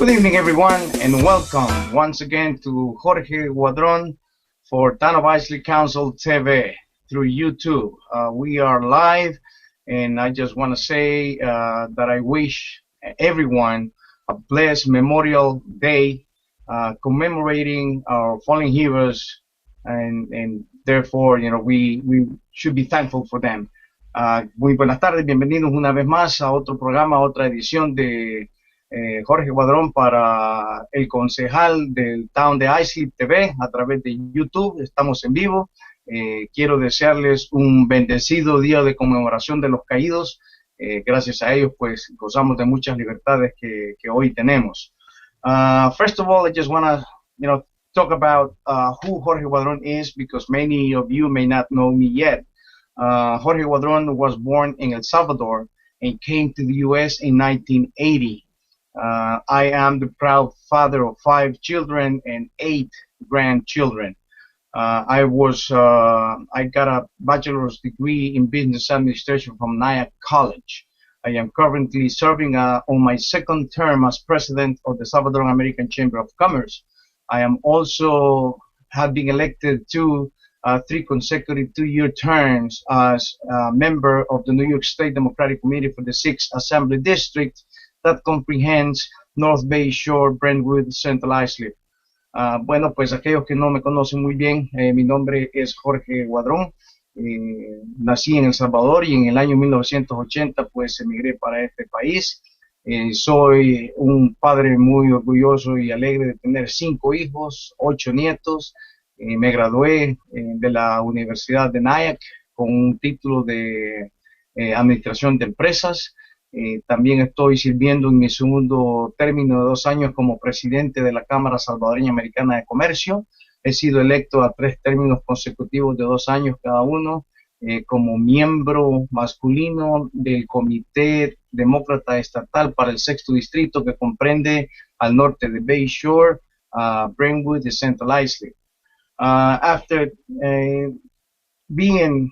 Good evening, everyone, and welcome once again to Jorge Guadron for Town of Islip Council TV through YouTube. We are live, and I just want to say that I wish everyone a blessed Memorial Day commemorating our fallen heroes, and therefore, we should be thankful for them. Muy buenas tardes, bienvenidos una vez más a otro programa, otra edición de Jorge Guadron para el concejal del Town de Islip TV a través de YouTube. Estamos en vivo. Quiero desearles un bendecido día de conmemoración de los caídos. Gracias a ellos, pues, gozamos de muchas libertades que hoy tenemos. First of all, I just want to, talk about who Jorge Guadron is, because many of you may not know me yet. Jorge Guadron was born in El Salvador and came to the U.S. in 1980. I am the proud father of 5 children and 8 grandchildren. I got a bachelor's degree in business administration from Nyack College. I am currently serving on my 2nd term as president of the Salvadoran American Chamber of Commerce. I am also have been elected to 3 consecutive 2-year terms as a member of the New York State Democratic Committee for the 6th Assembly District that comprehends North Bay Shore, Brentwood, Central Islip. Bueno, pues aquellos que no me conocen muy bien, mi nombre es Jorge Guadron. Nací en El Salvador y en el año 1980 pues emigré para este país. Soy un padre muy orgulloso y alegre de tener 5 hijos, 8 nietos. Me gradué de la Universidad de Nyack con un título de Administración de Empresas. También estoy sirviendo en mi segundo término de 2 años como presidente de la Cámara Salvadoreña Americana de Comercio. He sido electo a 3 términos consecutivos de 2 años cada uno como miembro masculino del Comité Demócrata Estatal para el 6º Distrito, que comprende al norte de Bay Shore, Brentwood y Central Islip. After being,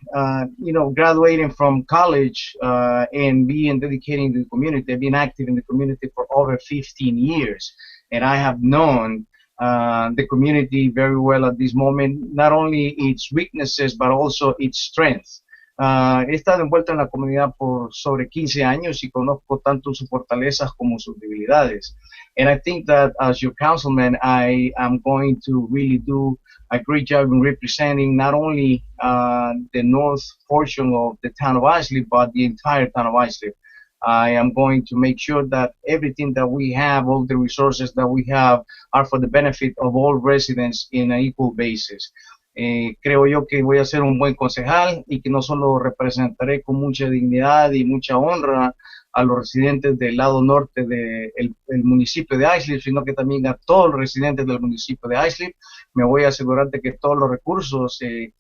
graduating from college and being dedicating to the community, I've been active in the community for over 15 years. And I have known the community very well at this moment, not only its weaknesses, but also its strengths. He estado envuelto en la comunidad por sobre 15 años y conozco tanto sus fortalezas como sus debilidades. And I think that as your councilman, I am going to really do a great job in representing not only the north portion of the town of Islip, but the entire town of Islip. I am going to make sure that everything that we have, all the resources that we have, are for the benefit of all residents in an equal basis. Creo yo que voy a ser un buen concejal y que no solo representaré con mucha dignidad y mucha honra a los residentes del lado norte del municipio de Islip, sino que también a todos los residentes del municipio de Islip. Me voy a asegurar de que todos los recursos que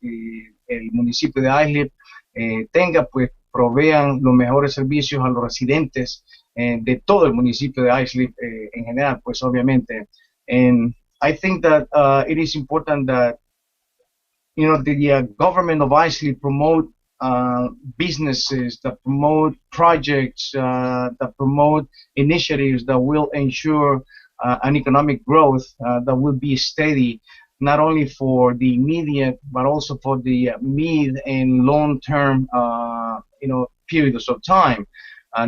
el municipio de Islip tenga, pues provean los mejores servicios a los residentes de todo el municipio de Islip en general, pues obviamente. And I think that it is important that the government of Islip promote businesses, that promote projects, that promote initiatives that will ensure an economic growth that will be steady, not only for the immediate, but also for the mid and long-term, periods of time.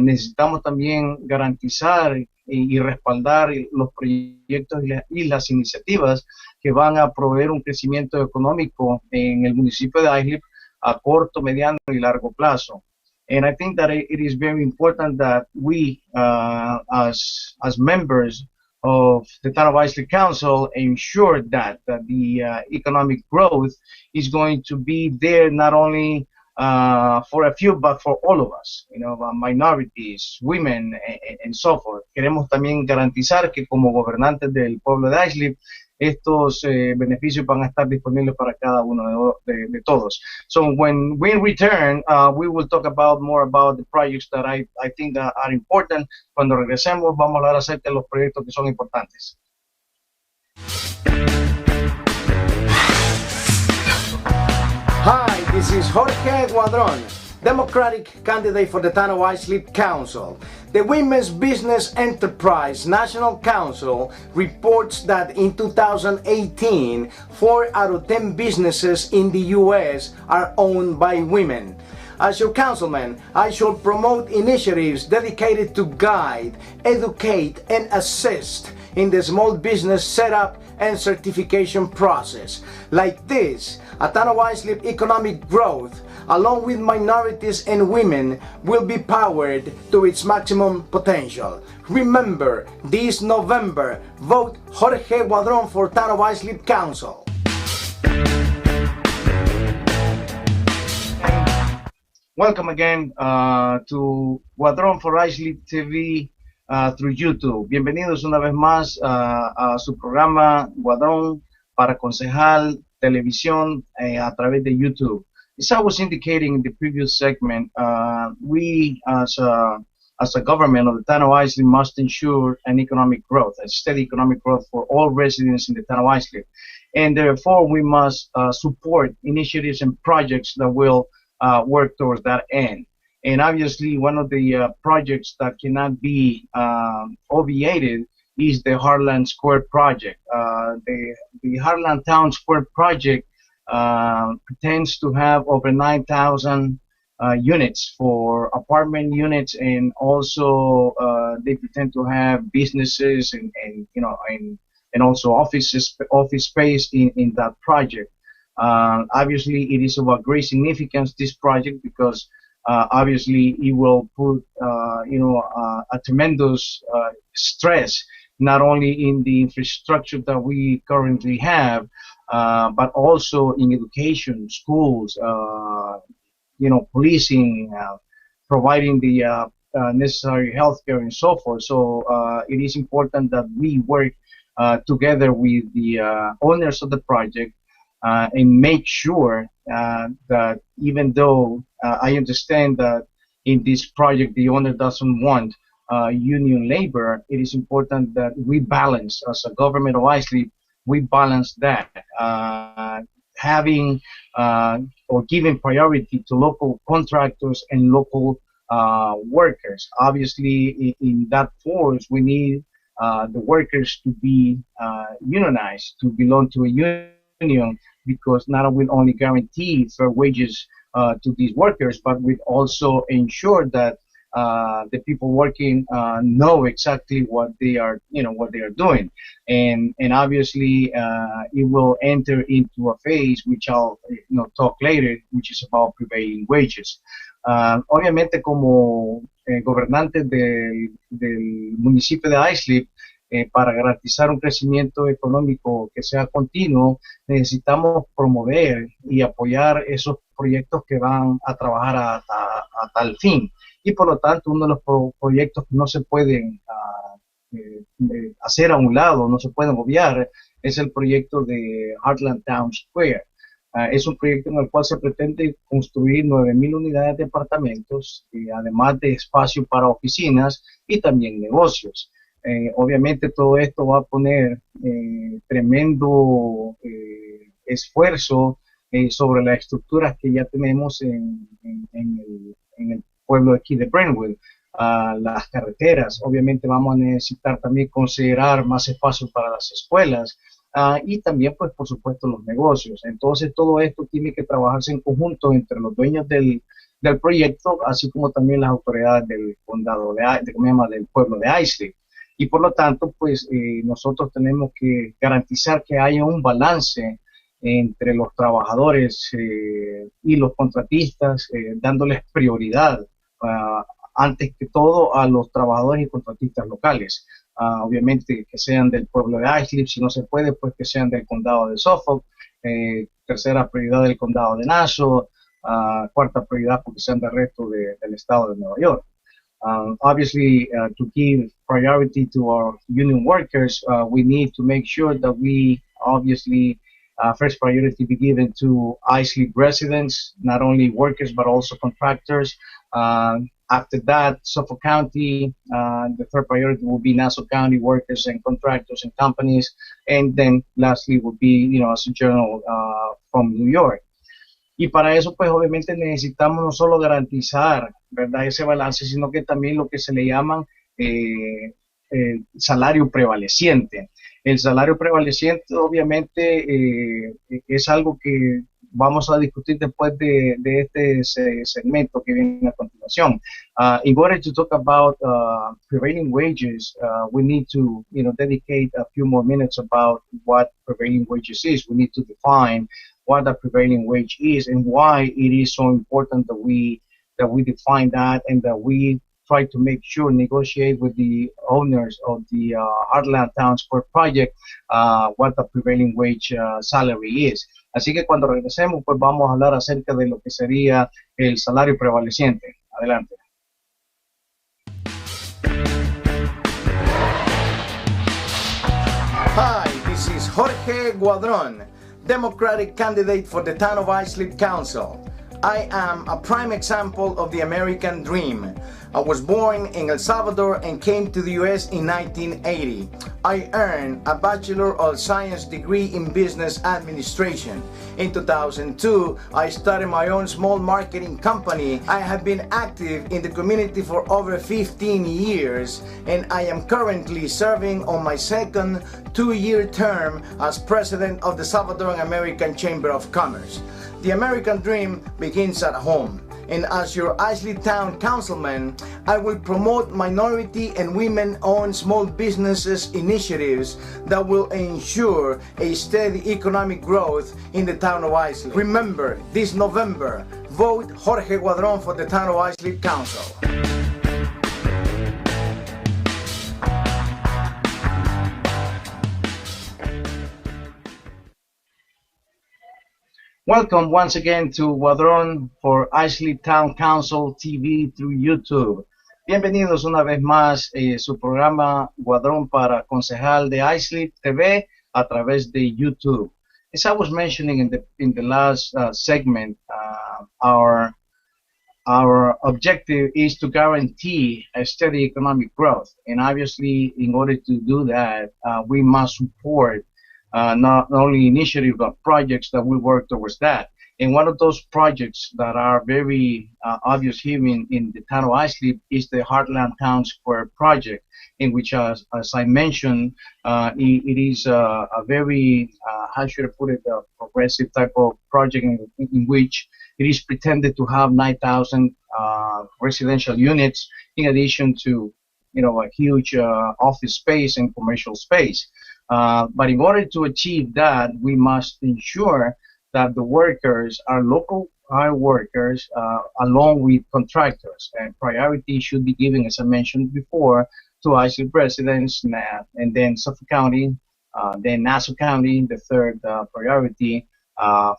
Necesitamos también garantizar y respaldar los proyectos y las iniciativas que van a proveer un crecimiento económico en el municipio de Islip a corto, mediano y largo plazo. And I think that it is very important that we, as members of the Town of Islip Council, ensure that the economic growth is going to be there not only for a few, but for all of us, minorities, women, and so forth. Queremos también garantizar que como gobernantes del pueblo de Islip, estos beneficios van a estar disponibles para cada uno de todos. So when we return, we will talk more about the projects that I think that are important. Cuando regresemos, vamos a hablar acerca de los proyectos que son importantes. Hi, this is Jorge Guadron, Democratic candidate for the town of Islip Council. The Women's Business Enterprise National Council reports that in 2018, 4 out of 10 businesses in the U.S. are owned by women. As your councilman, I shall promote initiatives dedicated to guide, educate, and assist in the small business setup and certification process. Like this, a town of Islip economic growth, along with minorities and women, will be powered to its maximum potential. Remember, this November, vote Jorge Guadron for town of Islip Council. Welcome again to Guadron for Islip TV through YouTube. Bienvenidos una vez más a su programa Guadron para Concejal Televisión a través de YouTube. As I was indicating in the previous segment, we as a government of the town of Islip must ensure an economic growth, a steady economic growth for all residents in the town of Islip. And therefore, we must support initiatives and projects that will work towards that end. And obviously, one of the projects that cannot be obviated is the Heartland Square Project. The Heartland Town Square Project pretends to have over 9,000 units for apartment units, and also they pretend to have businesses and also office space in that project. Obviously, it is of a great significance, this project, because obviously it will put a tremendous stress not only in the infrastructure that we currently have, but also in education, schools, policing, providing the necessary healthcare and so forth. So it is important that we work together with the owners of the project and make sure that even though I understand that in this project the owner doesn't want union labor, it is important that we balance, as a government of Islip, we balance that, having or giving priority to local contractors and local workers. Obviously, in that force, we need the workers to be unionized, to belong to a union, because not only guarantee fair wages to these workers, but we also ensure that the people working know exactly what they are doing, and obviously it will enter into a phase which I'll talk later, which is about prevailing wages. Obviamente, como gobernante del municipio de Islip, para garantizar un crecimiento económico que sea continuo, necesitamos promover y apoyar esos proyectos que van a trabajar a tal fin. Y por lo tanto, uno de los proyectos que no se pueden hacer a un lado, no se pueden obviar, es el proyecto de Heartland Town Square. Es un proyecto en el cual se pretende construir 9,000 unidades de apartamentos, además de espacio para oficinas y también negocios. Obviamente todo esto va a poner tremendo esfuerzo sobre las estructuras que ya tenemos en el pueblo de aquí de Brentwood. Las carreteras, obviamente vamos a necesitar también considerar más espacio para las escuelas y también, pues, por supuesto, los negocios. Entonces todo esto tiene que trabajarse en conjunto entre los dueños del proyecto, así como también las autoridades del condado del pueblo de Islip. Y por lo tanto, pues nosotros tenemos que garantizar que haya un balance entre los trabajadores y los contratistas, dándoles prioridad antes que todo a los trabajadores y contratistas locales. Obviamente que sean del pueblo de Islip, si no se puede, pues que sean del condado de Suffolk, tercera prioridad del condado de Nassau, cuarta prioridad porque sean del resto del estado de Nueva York. Obviously, to give priority to our union workers, we need to make sure that we obviously first priority be given to Islip residents, not only workers but also contractors. After that, Suffolk County, the third priority will be Nassau County workers and contractors and companies, and then lastly would be, as a general from New York. Y para eso, pues obviamente necesitamos no solo garantizar, ¿verdad?, ese balance, sino que también lo que se le llaman salario prevaleciente. El salario prevaleciente, obviamente, es algo que vamos a discutir después de este segmento que viene a continuación. In order to talk about prevailing wages, we need to, dedicate a few more minutes about what prevailing wages is. We need to define what a prevailing wage is and why it is so important that we define that and that we try to make sure, negotiate with the owners of the Heartland Town Square Project what the prevailing wage salary is. Así que cuando regresemos, pues vamos a hablar acerca de lo que sería el salario prevaleciente. Adelante. Hi, this is Jorge Guadron, Democratic candidate for the town of Islip Council. I am a prime example of the American dream. I was born in El Salvador and came to the US in 1980. I earned a Bachelor of Science degree in Business Administration. In 2002, I started my own small marketing company. I have been active in the community for over 15 years, and I am currently serving on my second two-year term as president of the Salvadoran American Chamber of Commerce. The American dream begins at home, and as your Islip Town Councilman, I will promote minority and women-owned small businesses initiatives that will ensure a steady economic growth in the town of Islip. Remember, this November, vote Jorge Guadron for the town of Islip Council. Welcome once again to Guadron for Islip Town Council TV through YouTube. Bienvenidos una vez más su programa Guadron para Concejal de Islip TV a través de YouTube. As I was mentioning in the last segment, our objective is to guarantee a steady economic growth, and obviously, in order to do that, we must support not only initiatives but projects that will work towards that. And one of those projects that are very obvious here in the town of Islip is the Heartland Town Square Project, in which, as I mentioned, it is a very, how should I put it, a progressive type of project in which it is pretended to have 9,000 residential units, in addition to, a huge office space and commercial space. But in order to achieve that, we must ensure that the workers are local workers along with contractors. And priority should be given, as I mentioned before, to Islip residents, and then Suffolk County, then Nassau County, the third priority,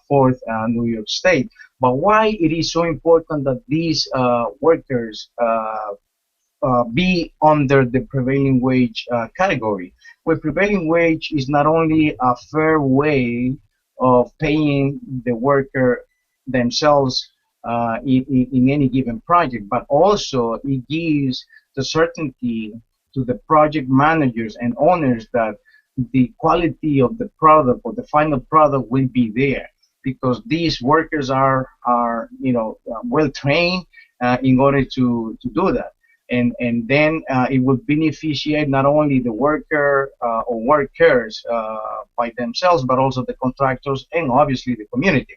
fourth, New York State. But why it is so important that these workers be under the prevailing wage category? Well, prevailing wage is not only a fair way of paying the worker themselves in any given project, but also it gives the certainty to the project managers and owners that the quality of the product or the final product will be there, because these workers are well trained in order to do that. And then it will beneficiate not only the worker or workers by themselves, but also the contractors and obviously the community.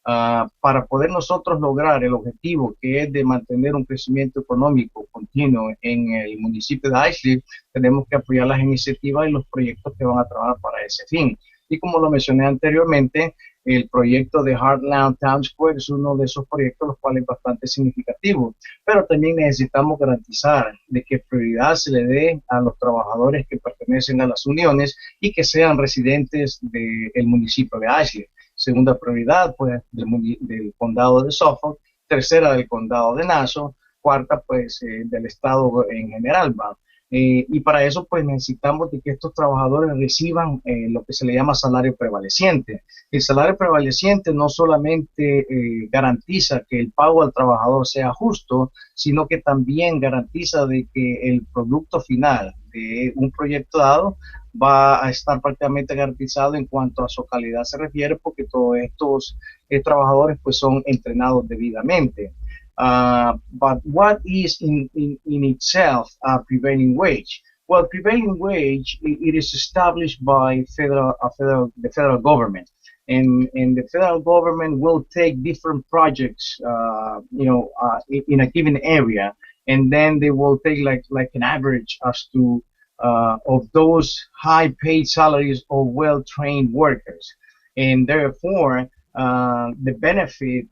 Para poder nosotros lograr el objetivo, que es de mantener un crecimiento económico continuo en el municipio de Islip, tenemos que apoyar las iniciativas y los proyectos que van a trabajar para ese fin. Y como lo mencioné anteriormente, el proyecto de Heartland Town Square es uno de esos proyectos los cuales es bastante significativo, pero también necesitamos garantizar de que prioridad se le dé a los trabajadores que pertenecen a las uniones y que sean residentes del municipio de Islip. Segunda prioridad, pues, del condado de Suffolk. Tercera, del condado de Nassau. Cuarta, pues, del estado en general, ¿va? Y para eso, pues, necesitamos de que estos trabajadores reciban lo que se le llama salario prevaleciente. El salario prevaleciente no solamente garantiza que el pago al trabajador sea justo, sino que también garantiza de que el producto final de un proyecto dado va a estar prácticamente garantizado en cuanto a su calidad se refiere, porque todos estos trabajadores pues son entrenados debidamente. But what is in itself a prevailing wage? Well, prevailing wage, it is established by the federal government. And the federal government will take different projects, in a given area, and then they will take like an average as to of those high-paid salaries of well-trained workers, and therefore the benefit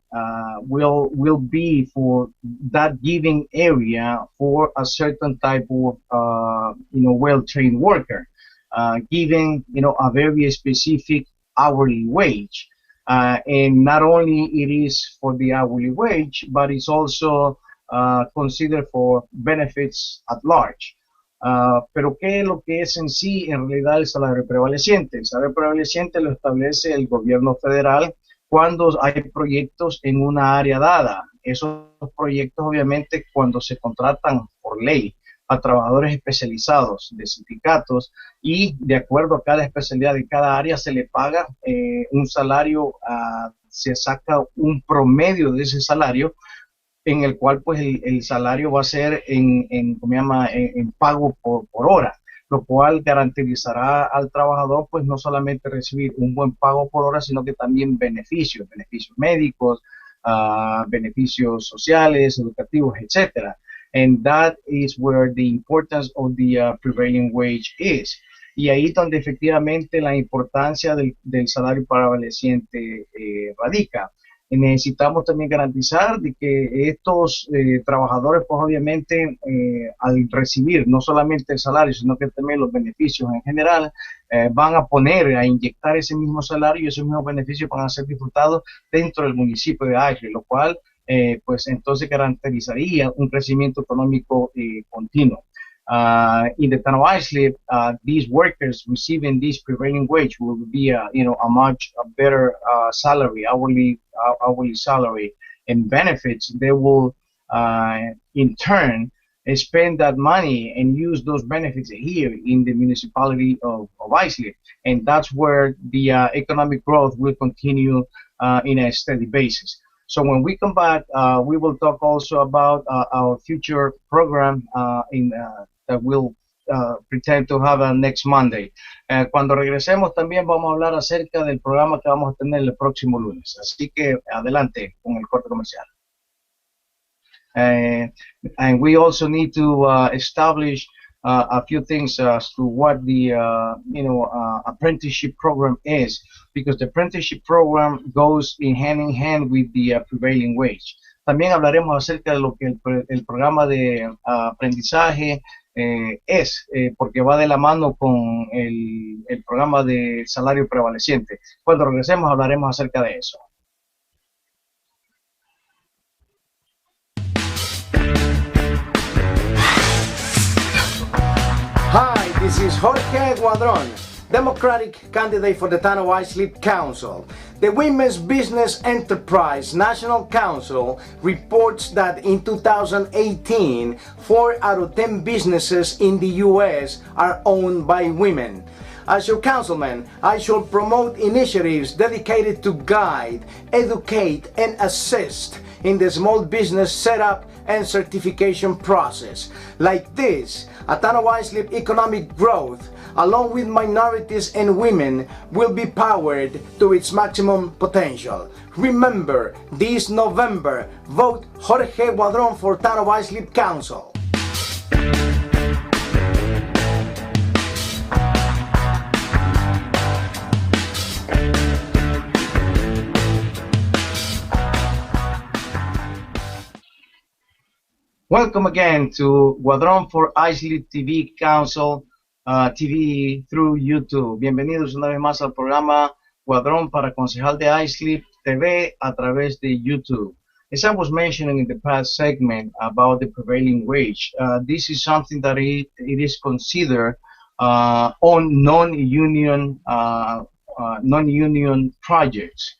will be for that given area for a certain type of well-trained worker, given a very specific hourly wage. And not only it is for the hourly wage, but it's also considered for benefits at large. Pero ¿qué es lo que es en sí, en realidad, el salario prevaleciente? El salario prevaleciente lo establece el gobierno federal cuando hay proyectos en una área dada. Esos proyectos, obviamente, cuando se contratan por ley a trabajadores especializados de sindicatos, y de acuerdo a cada especialidad de cada área se le paga un salario, se saca un promedio de ese salario, en el cual pues el salario va a ser en pago por hora, lo cual garantizará al trabajador pues no solamente recibir un buen pago por hora, sino que también beneficios médicos, beneficios sociales, educativos, etcétera. And that is where the importance of the prevailing wage is. Y ahí donde efectivamente la importancia del salario prevaleciente radica. Y necesitamos también garantizar de que estos trabajadores, pues obviamente, al recibir no solamente el salario, sino que también los beneficios en general, van a inyectar ese mismo salario, y esos mismos beneficios van a ser disfrutados dentro del municipio de Islip, lo cual pues entonces garantizaría un crecimiento económico continuo. In the town of Islip, these workers receiving this prevailing wage will be a much better salary, hourly salary and benefits. They will in turn spend that money and use those benefits here in the municipality of Islip, and that's where the economic growth will continue in a steady basis. So when we come back, we will talk also about our future program that we'll pretend to have next Monday. Cuando regresemos también vamos a hablar acerca del programa que vamos a tener el próximo lunes. Así que adelante con el corte comercial. And we also need to establish a few things as to what the apprenticeship program is, because the apprenticeship program goes in hand with the prevailing wage. También hablaremos acerca de lo que el programa de aprendizaje es, porque va de la mano con el programa de salario prevaleciente. Cuando regresemos hablaremos acerca de eso. Hi, this is Jorge Guadron, Democratic candidate for the town of Islip Council. The Women's Business Enterprise National Council reports that in 2018, 4 out of 10 businesses in the U.S. are owned by women. As your councilman, I shall promote initiatives dedicated to guide, educate, and assist in the small business setup and certification process. Like this, a town of Islip economic growth, along with minorities and women, will be powered to its maximum potential. Remember, this November, vote Jorge Guadron for Town of Islip Council. Welcome again to Guadron for Islip TV Council TV through YouTube. Bienvenidos una vez más al programa Guadron para Concejal de Islip TV a través de YouTube. As I was mentioning in the past segment about the prevailing wage, this is something that it is considered on non-union projects.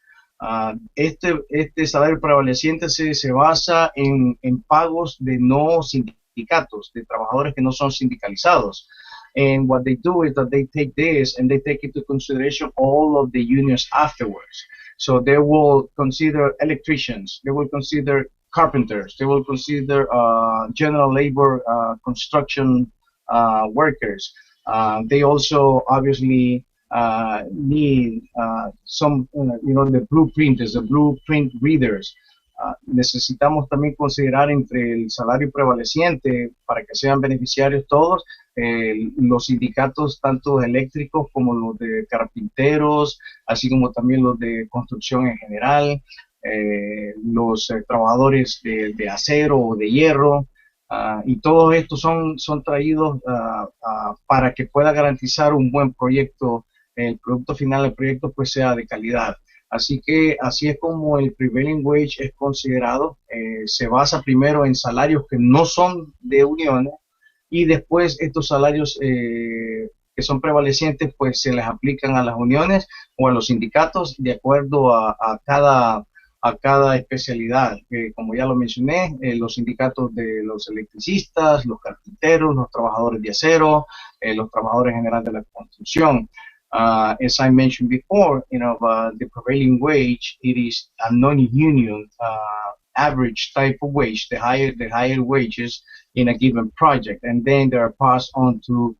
Este salario prevaleciente se basa en pagos de no sindicatos, de trabajadores que no son sindicalizados. And what they do is that they take this and they take into consideration all of the unions afterwards. So they will consider electricians, they will consider carpenters, they will consider general labor, construction workers. They also obviously need some, the blueprinters, the blueprint readers. Necesitamos también considerar entre el salario prevaleciente para que sean beneficiarios todos, los sindicatos tanto eléctricos como los de carpinteros, así como también los de construcción en general, los trabajadores de acero o de hierro, y todos estos son traídos para que pueda garantizar un buen proyecto, el producto final del proyecto pues sea de calidad. Así que así es como el prevailing wage es considerado. Se basa primero en salarios que no son de uniones y después estos salarios que son prevalecientes pues se les aplican a las uniones o a los sindicatos de acuerdo a cada especialidad. Como ya lo mencioné, los sindicatos de los electricistas, los carpinteros, los trabajadores de acero, los trabajadores en general de la construcción. As I mentioned before, the prevailing wage, it is a non-union average type of wage, the higher wages in a given project, and then they are passed on to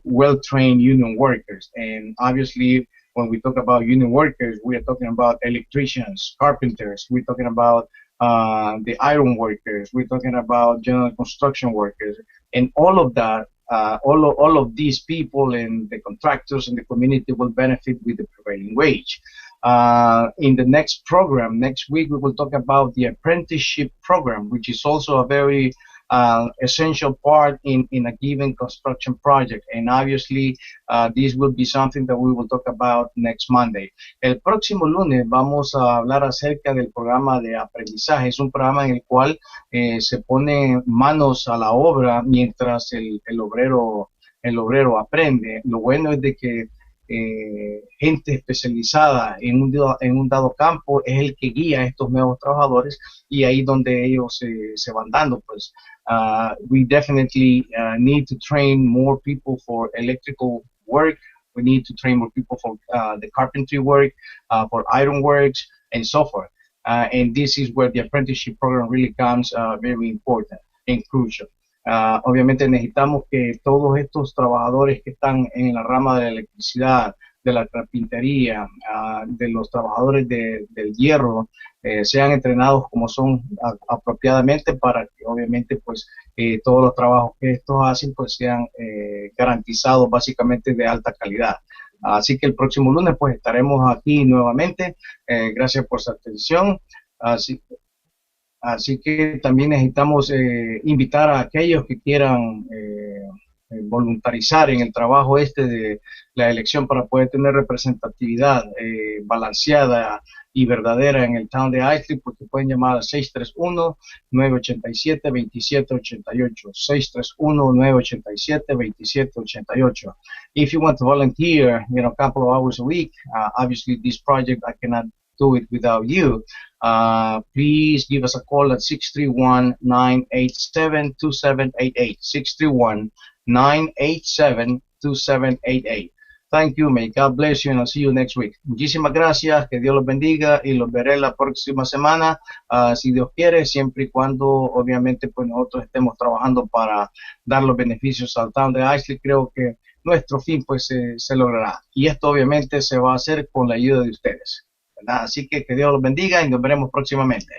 well-trained union workers. And obviously, when we talk about union workers, we are talking about electricians, carpenters, we're talking about the iron workers, we're talking about general construction workers, and all of that. All of these people and the contractors and the community will benefit with the prevailing wage. In the next program, next week, we will talk about the apprenticeship program, which is also a very essential part in a given construction project. And obviously, this will be something that we will talk about next Monday. El próximo lunes vamos a hablar acerca del programa de aprendizaje. Es un programa en el cual se pone manos a la obra mientras el obrero aprende. Lo bueno es de que gente especializada en un dado campo es el que guía a estos nuevos trabajadores y ahí donde ellos se van dando. Pues we definitely need to train more people for electrical work. We need to train more people for the carpentry work, for iron works, and so forth. And this is where the apprenticeship program really comes very important and crucial. Obviamente necesitamos que todos estos trabajadores que están en la rama de la electricidad, de la carpintería, de los trabajadores del hierro, sean entrenados como son apropiadamente para que obviamente pues todos los trabajos que estos hacen pues sean garantizados básicamente de alta calidad. Así que el próximo lunes pues estaremos aquí nuevamente. Gracias por su atención. Así que también necesitamos invitar a aquellos que quieran voluntarizar en el trabajo de la elección para poder tener representatividad balanceada y verdadera en el town de Islip, porque pueden llamar al 631-987-2788, 631-987-2788. If you want to volunteer, a couple of hours a week, obviously this project I cannot do it without you. Please give us a call at 631-987-2788, 631-987-2788. Thank you, may God bless you, and I'll see you next week. Muchísimas gracias, que Dios los bendiga y los veré la próxima semana, si Dios quiere, siempre y cuando obviamente pues nosotros estemos trabajando para dar los beneficios al town de Islip. Creo que nuestro fin pues se logrará, y esto obviamente se va a hacer con la ayuda de ustedes, ¿verdad? Así que Dios los bendiga y nos veremos próximamente.